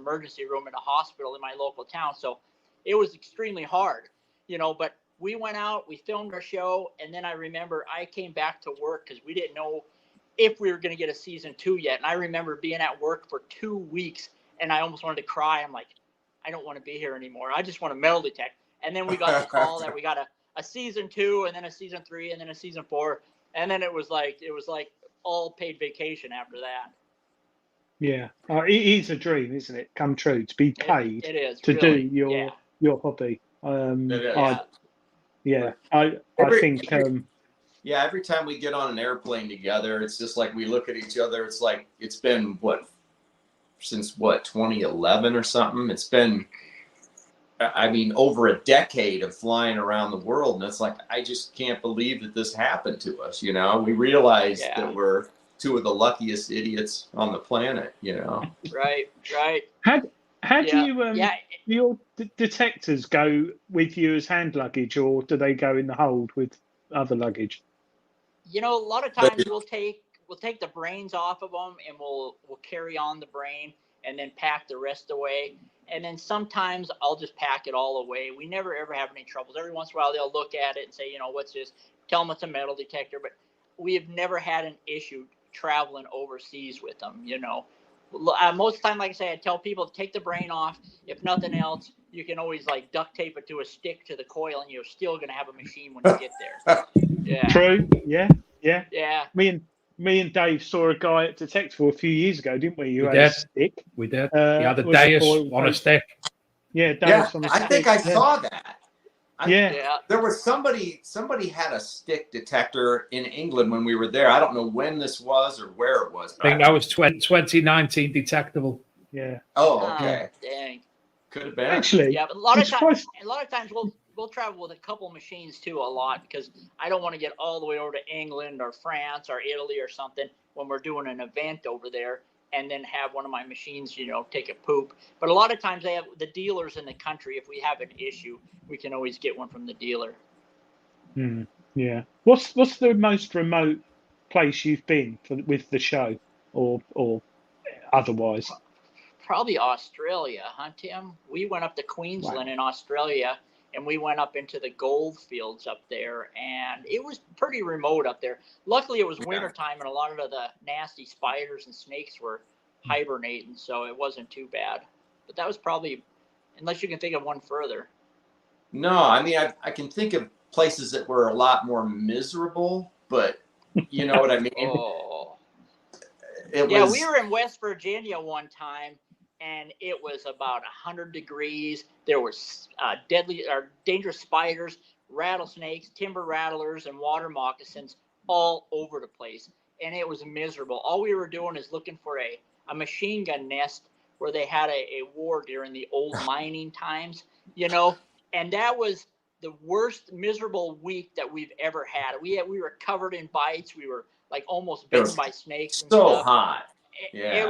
emergency room in a hospital in my local town. So it was extremely hard, but we went out, we filmed our show. And then I remember I came back to work because we didn't know if we were going to get a season 2 yet. And I remember being at work for 2 weeks and I almost wanted to cry. I'm like, I don't want to be here anymore. I just want to metal detect. And then we got the call that we got a season 2 and then a season 3 and then a season 4. And then it was like all paid vacation after that. Yeah. It is a dream, isn't it? Come true to be paid it is, to really. do your hobby. I think every time we get on an airplane together, it's just like we look at each other. It's like it's been since 2011 or something. It's been, I mean, over a decade of flying around the world, and it's like I just can't believe that this happened to us. We realize that we're two of the luckiest idiots on the planet. Right. How do you your detectors go with you as hand luggage, or do they go in the hold with other luggage? A lot of times we'll take the brains off of them and we'll carry on the brain and then pack the rest away. And then sometimes I'll just pack it all away. We never ever have any troubles. Every once in a while they'll look at it and say, what's this? Tell them it's a metal detector. But we have never had an issue traveling overseas with them. Most of the time, like I say, I tell people to take the brain off. If nothing else, you can always duct tape it to a stick to the coil, and you're still going to have a machine when you get there. Yeah. True. Yeah. Yeah. Me and Dave saw a guy at Detectable a few years ago, didn't we? We did. A stick. We did. He had a Deus on a stick. Yeah, Deus on a stick. I think I saw that. Yeah. There was somebody had a stick detector in England when we were there. I don't know when this was or where it was. I think that was 2019 Detectable. Yeah. Oh, okay. Dang. Could have been. Actually, yeah, but a lot of times we'll travel with a couple machines too, a lot, because I don't want to get all the way over to England or France or Italy or something when we're doing an event over there and then have one of my machines, take a poop. But a lot of times they have the dealers in the country. If we have an issue, we can always get one from the dealer. Yeah. What's the most remote place you've been with the show or otherwise? Probably Australia, huh, Tim? We went up to Queensland in Australia, and we went up into the gold fields up there, and it was pretty remote up there. Luckily, it was wintertime, and a lot of the nasty spiders and snakes were hibernating, so it wasn't too bad. But that was probably, unless you can think of one further. No, I mean, I can think of places that were a lot more miserable, but you know what I mean? We were in West Virginia one time, and it was about 100 degrees. There was deadly or dangerous spiders, rattlesnakes, timber rattlers, and water moccasins all over the place. And it was miserable. All we were doing is looking for a machine gun nest where they had a war during the old mining times, and that was the worst miserable week that we've ever had. We were covered in bites. We were almost bitten by snakes. And so stuff. Hot. Yeah.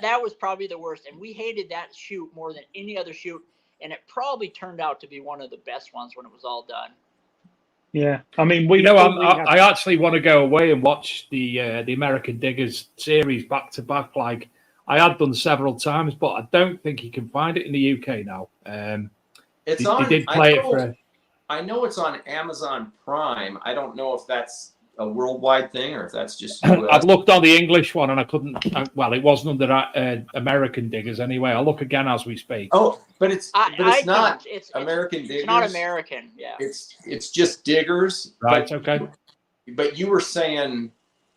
That was probably the worst, and we hated that shoot more than any other shoot, and it probably turned out to be one of the best ones when it was all done. Yeah, I mean, I actually want to go away and watch the American Diggers series back to back. Like I had done several times, but I don't think you can find it in the UK now. It's on. He did play it I know it's on Amazon Prime. I don't know if that's a worldwide thing or if that's just US. I've looked on the English one and I couldn't. Well, it wasn't under American Diggers anyway. I'll look again as we speak. Oh, but it's not American Diggers. It's not American. Yeah. It's just Diggers. Right. Okay. But you were saying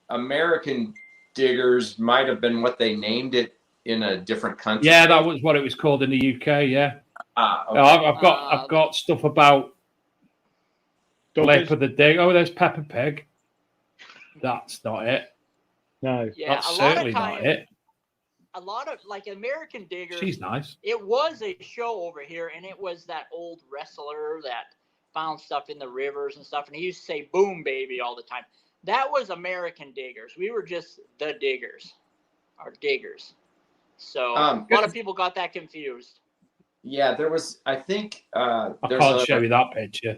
American Diggers might have been what they named it in a different country. Yeah, that was what it was called in the UK. Yeah. Okay. I've got stuff about Lip of the Dig. Oh, there's Peppa Pig. That's not it. No, that's certainly not it. A lot of American Diggers. She's nice. It was a show over here, and it was that old wrestler that found stuff in the rivers and stuff, and he used to say "boom, baby" all the time. That was American Diggers. We were just the Diggers, our Diggers. So a lot of people got that confused. Yeah, there was. I think I can't show you that picture.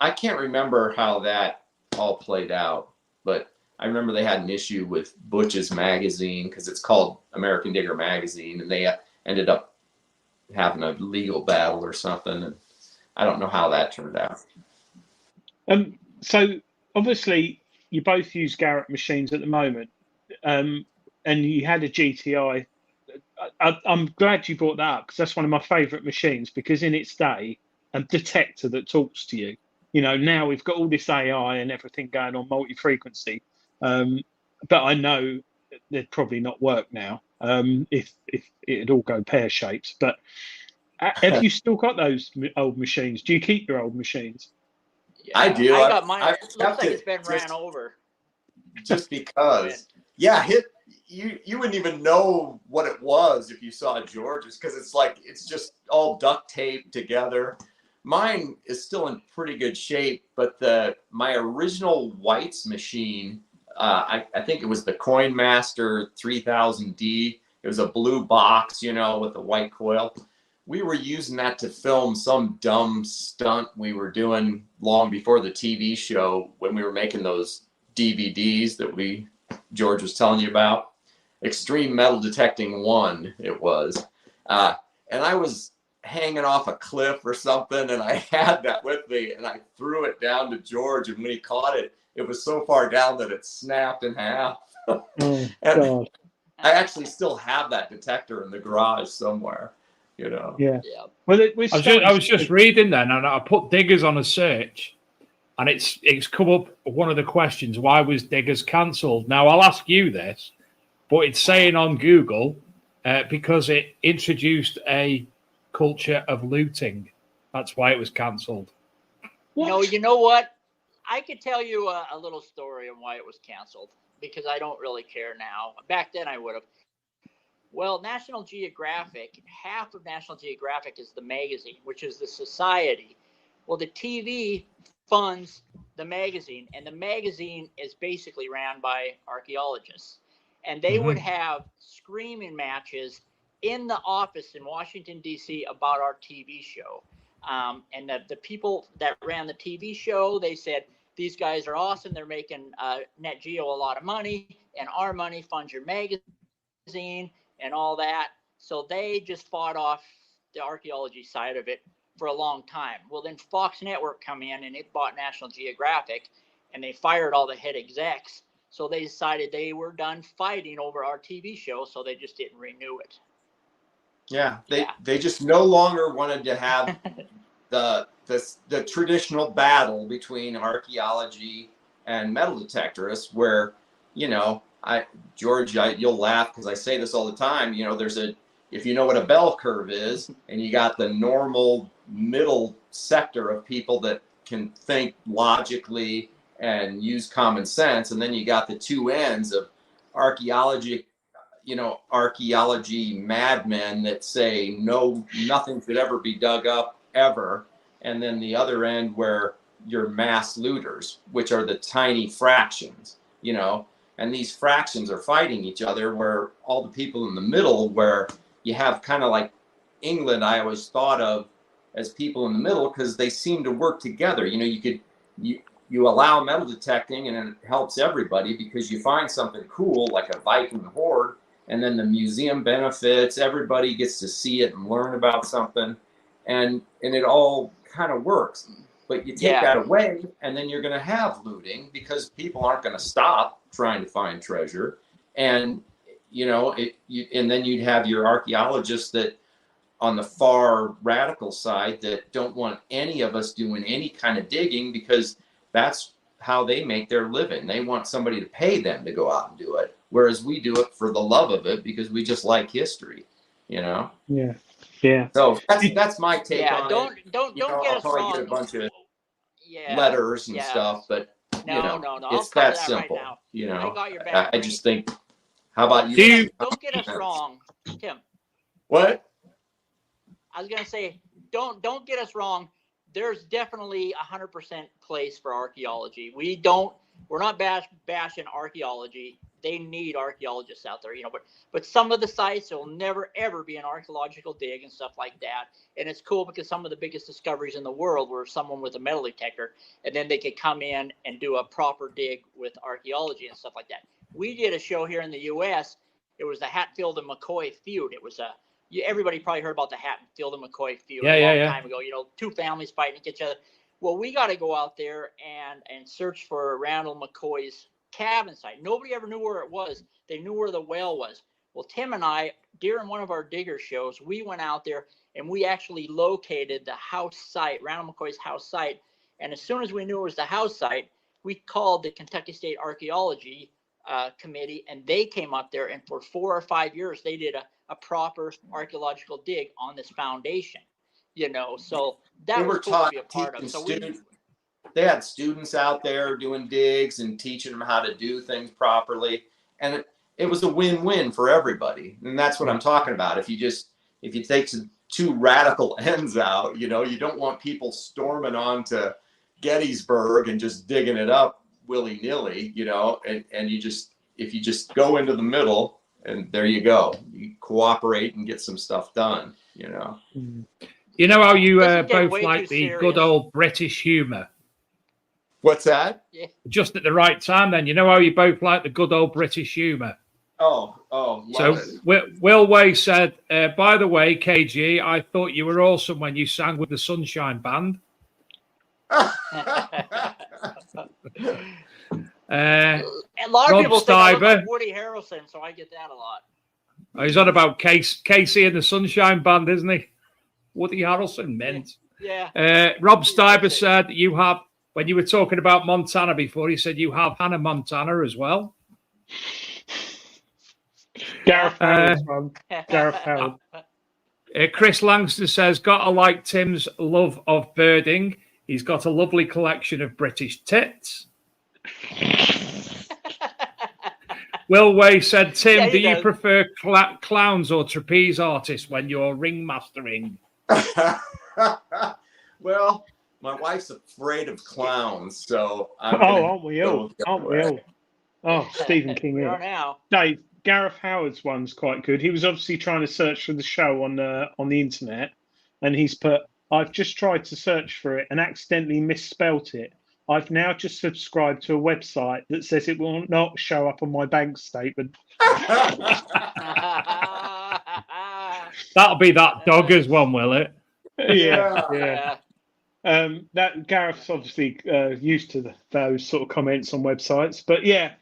I can't remember how that all played out, but I remember they had an issue with Butch's magazine because it's called American Digger magazine, and they ended up having a legal battle or something. And I don't know how that turned out. So obviously you both use Garrett machines at the moment, and you had a GTI. I'm glad you brought that up because that's one of my favourite machines, because in its day, a detector that talks to you. Now we've got all this AI and everything going on, multi-frequency, but I know they'd probably not work now if it'd all go pear-shaped. But have you still got those old machines? Do you keep your old machines? Yeah, I do. I got mine. It looks like it's been ran over. Just because. Yeah, you wouldn't even know what it was if you saw George's, because it's just all duct taped together. Mine is still in pretty good shape, but my original White's machine, I think it was the Coin Master 3000D. It was a blue box, with a white coil. We were using that to film some dumb stunt we were doing long before the TV show, when we were making those DVDs that George was telling you about. Extreme Metal Detecting 1, it was. And I was hanging off a cliff or something, and I had that with me, and I threw it down to George, and when he caught it, it was so far down that it snapped in half. Oh, and God. I actually still have that detector in the garage somewhere, Yeah. Well, I was just reading then, and I put Diggers on a search, and it's come up one of the questions: why was Diggers cancelled? Now I'll ask you this, but it's saying on Google because it introduced a culture of looting. That's why it was cancelled. No, you know what? I could tell you a little story on why it was canceled, because I don't really care now. Back then I would have. Well, National Geographic, half of National Geographic is the magazine, which is the society. Well, the TV funds the magazine, and the magazine is basically ran by archaeologists. And they would have screaming matches in the office in Washington, D.C. about our TV show. And the people that ran the TV show, they said, these guys are awesome. They're making Net Geo a lot of money, and our money funds your magazine and all that. So they just fought off the archaeology side of it for a long time. Well, then Fox Network come in, and it bought National Geographic, and they fired all the head execs. So they decided they were done fighting over our TV show, so they just didn't renew it. Yeah, they just no longer wanted to have the traditional battle between archaeology and metal detectorists, where, George, you'll laugh because I say this all the time. If you know what a bell curve is, and you got the normal middle sector of people that can think logically and use common sense, and then you got the two ends of archaeology madmen that say no, nothing could ever be dug up ever, and then the other end where you're mass looters, which are the tiny fractions, and these fractions are fighting each other, where all the people in the middle, where you have kind of like England, I always thought of as people in the middle, because they seem to work together. You allow metal detecting, and it helps everybody, because you find something cool like a Viking hoard, and then the museum benefits, everybody gets to see it and learn about something, and it all kind of works. But you take that away, and then you're going to have looting, because people aren't going to stop trying to find treasure. And and then you'd have your archaeologists that on the far radical side that don't want any of us doing any kind of digging, because that's how they make their living. They want somebody to pay them to go out and do it, whereas we do it for the love of it, because we just like history, Yeah. So that's my take on it. Don't get I'll us probably wrong. get a bunch of letters and stuff, but no, it's that simple. Right, I got your back. I just think. How about you? Don't get us wrong, Tim. What? I was gonna say, don't get us wrong. There's definitely 100% place for archaeology. We're not bashing archaeology. They need archaeologists out there, but some of the sites, there will never ever be an archaeological dig and stuff like that. And it's cool because some of the biggest discoveries in the world were someone with a metal detector, and then they could come in and do a proper dig with archaeology and stuff like that. We did a show here in the U.S. It was the Hatfield and McCoy feud. It was a everybody probably heard about the Hatfield and McCoy feud Yeah, a long yeah. time ago. You know, two families fighting each other. Well, we got to go out there and search for Randall McCoy's cabin site. Nobody ever knew where it was. They knew where the well was. Well, Tim and I, during one of our digger shows, we went out there and we actually located the house site, Randall McCoy's house site. And as soon as we knew it was the house site, we called the Kentucky State Archaeology Committee, and they came up there, and for 4 or 5 years, they did a proper archaeological dig on this foundation. You know, so that was cool to be a part of. So they had students out there doing digs and teaching them how to do things properly, and it was a win-win for everybody. And that's what I'm talking about. If you take some two radical ends out, you know, you don't want people storming onto Gettysburg and just digging it up willy-nilly, you know, and if you just go into the middle, and there you go, you cooperate and get some stuff done, you know. You know how you both way like too the serious. good old British humour? What's that? Yeah. Just at the right time, then. You know how you both like the good old British humour? Oh. So Will Way said, by the way, KG, I thought you were awesome when you sang with the Sunshine Band. A lot of Rob people think I look Stiver. like Woody Harrelson, so I get that a lot. Oh, he's on about Casey and the Sunshine Band, isn't he? Woody Harrelson, mint. Yeah. Rob Stiver said you have, when you were talking about Montana before, he said you have Hannah Montana as well. Gareth Howard. Gareth Howard. Chris Langston says, gotta like Tim's love of birding. He's got a lovely collection of British tits. Will Way said, Tim, do you prefer clowns or trapeze artists when you're ringmastering? Well, my wife's afraid of clowns, so aren't we all? Aren't we all? Oh, Stephen King. We are now. Dave, Gareth Howard's one's quite good. He was obviously trying to search for the show on the internet, and he's put, I've just tried to search for it and accidentally misspelt it. I've now just subscribed to a website that says it will not show up on my bank statement. That'll be that Doggers one, will it? Yeah. That Gareth's obviously used to those sort of comments on websites, but yeah,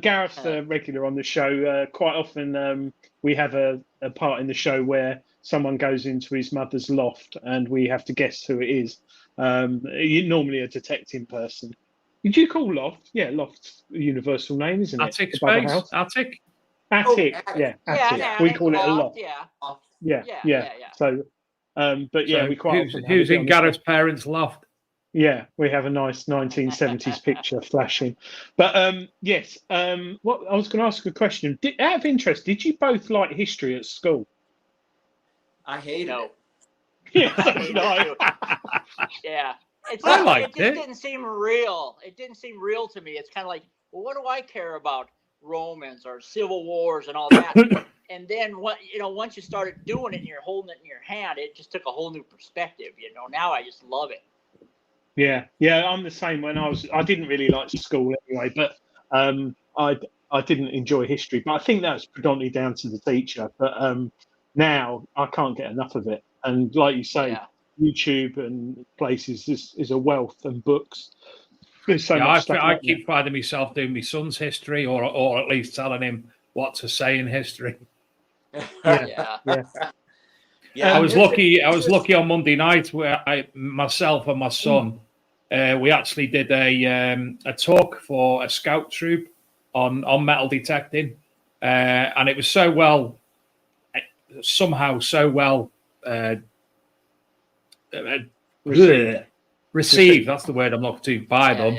Gareth's a regular on the show. Quite often we have a part in the show where someone goes into his mother's loft and we have to guess who it is. Normally a detecting person. Did you call loft? Yeah, loft's a universal name, isn't it? Attic space. Attic. Attic. Yeah, attic. We call it a loft. Yeah. So, but yeah, so we quite often who's in Gareth's parents' loft? Yeah, we have a nice 1970s picture flashing. But yes, what I was going to ask a question. Out of interest, did you both like history at school? I hate it. Yeah, no. Yeah. It just didn't seem real. It didn't seem real to me. It's kind of like, well, what do I care about Romans or civil wars and all that? And then once you started doing it and you're holding it in your hand, it just took a whole new perspective. Now I just love it. Yeah, I'm the same. I didn't really like school anyway, but I didn't enjoy history. But I think that was predominantly down to the teacher. But now I can't get enough of it. And like you say, YouTube and places is a wealth, and books. There's so much stuff. I keep finding myself doing my son's history, or at least telling him what to say in history. Yeah. I was lucky on Monday night where myself and my son, we actually did a talk for a scout troop on metal detecting, and it was so well received. That's the word I'm looking to by them.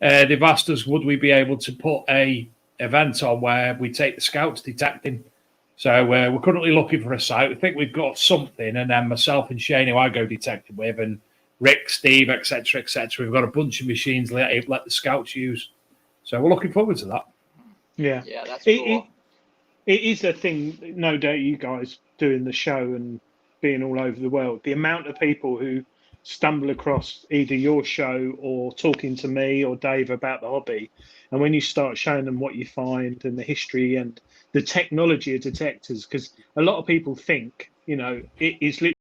They've asked us, would we be able to put a event on where we take the scouts detecting? So we're currently looking for a site. We think we've got something, and then myself and Shane, who I go detecting with, and Rick, Steve, etc., we've got a bunch of machines let the scouts use. So we're looking forward to that. Yeah, that's cool. It is a thing, no doubt, you guys doing the show and being all over the world. The amount of people who stumble across either your show or talking to me or Dave about the hobby, and when you start showing them what you find and the history and the technology of detectors, because a lot of people think You know, it is literally